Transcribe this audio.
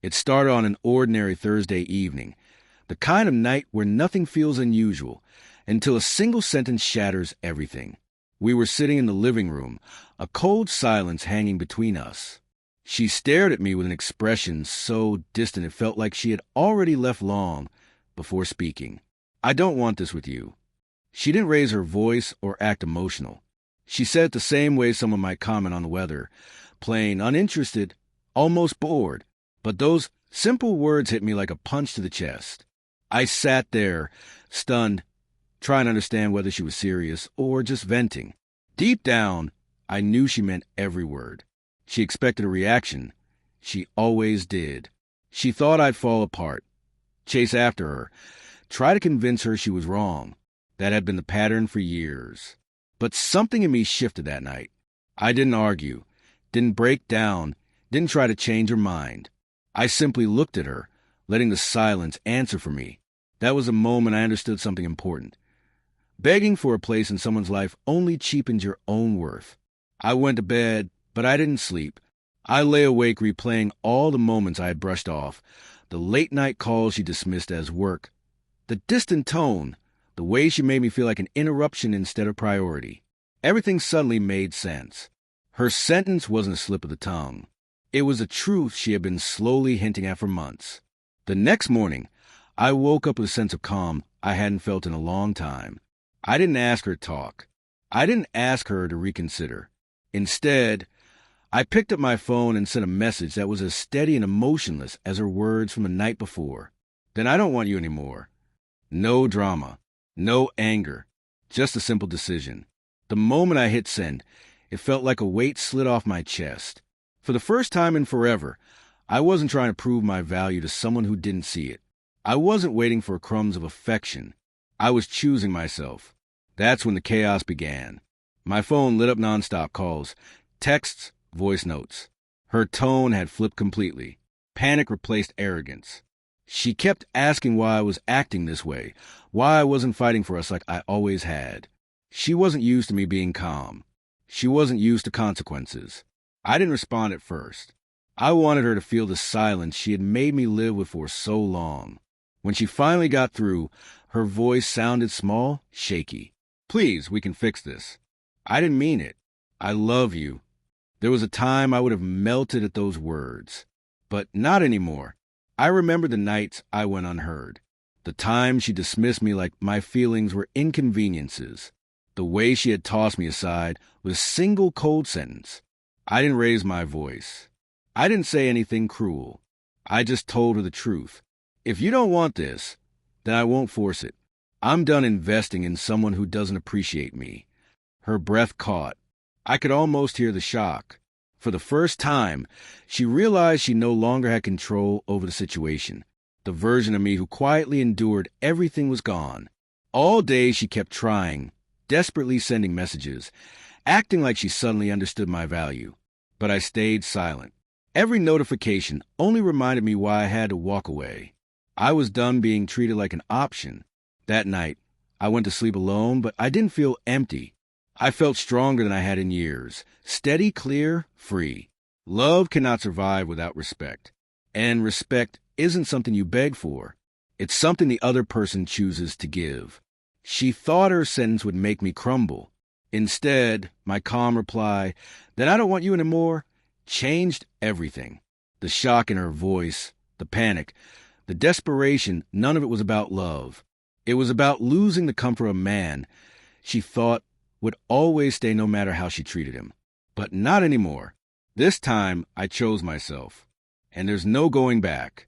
It started on an ordinary Thursday evening, the kind of night where nothing feels unusual, until a single sentence shatters everything. We were sitting in the living room, a cold silence hanging between us. She stared at me with an expression so distant it felt like she had already left long before speaking. "I don't want this with you." She didn't raise her voice or act emotional. She said it the same way someone might comment on the weather, plain, uninterested, almost bored. But those simple words hit me like a punch to the chest. I sat there, stunned, trying to understand whether she was serious or just venting. Deep down, I knew she meant every word. She expected a reaction. She always did. She thought I'd fall apart, chase after her, try to convince her she was wrong. That had been the pattern for years. But something in me shifted that night. I didn't argue, didn't break down, didn't try to change her mind. I simply looked at her, letting the silence answer for me. That was the moment I understood something important. Begging for a place in someone's life only cheapens your own worth. I went to bed, but I didn't sleep. I lay awake replaying all the moments I had brushed off, the late-night calls she dismissed as work, the distant tone, the way she made me feel like an interruption instead of priority. Everything suddenly made sense. Her sentence wasn't a slip of the tongue. It was a truth she had been slowly hinting at for months. The next morning, I woke up with a sense of calm I hadn't felt in a long time. I didn't ask her to talk. I didn't ask her to reconsider. Instead, I picked up my phone and sent a message that was as steady and emotionless as her words from the night before. "Then I don't want you anymore." No drama, no anger, just a simple decision. The moment I hit send, it felt like a weight slid off my chest. For the first time in forever, I wasn't trying to prove my value to someone who didn't see it. I wasn't waiting for crumbs of affection. I was choosing myself. That's when the chaos began. My phone lit up nonstop calls, texts, voice notes. Her tone had flipped completely. Panic replaced arrogance. She kept asking why I was acting this way, why I wasn't fighting for us like I always had. She wasn't used to me being calm. She wasn't used to consequences. I didn't respond at first. I wanted her to feel the silence she had made me live with for so long. When she finally got through, her voice sounded small, shaky. "Please, we can fix this." I didn't mean it. "I love you." There was a time I would have melted at those words. But not anymore. I remember the nights I went unheard. The time she dismissed me like my feelings were inconveniences. The way she had tossed me aside with a single cold sentence. I didn't raise my voice. I didn't say anything cruel. I just told her the truth. "If you don't want this, then I won't force it. I'm done investing in someone who doesn't appreciate me." Her breath caught. I could almost hear the shock. For the first time, she realized she no longer had control over the situation. The version of me who quietly endured everything was gone. All day she kept trying, desperately sending messages, acting like she suddenly understood my value. But I stayed silent. Every notification only reminded me why I had to walk away. I was done being treated like an option. That night, I went to sleep alone, but I didn't feel empty. I felt stronger than I had in years, steady, clear, free. Love cannot survive without respect. And respect isn't something you beg for. It's something the other person chooses to give. She thought her sentence would make me crumble. Instead, my calm reply, "Then I don't want you anymore," changed everything. The shock in her voice, the panic, the desperation, none of it was about love. It was about losing the comfort of a man she thought would always stay no matter how she treated him. But not anymore. This time, I chose myself. And there's no going back.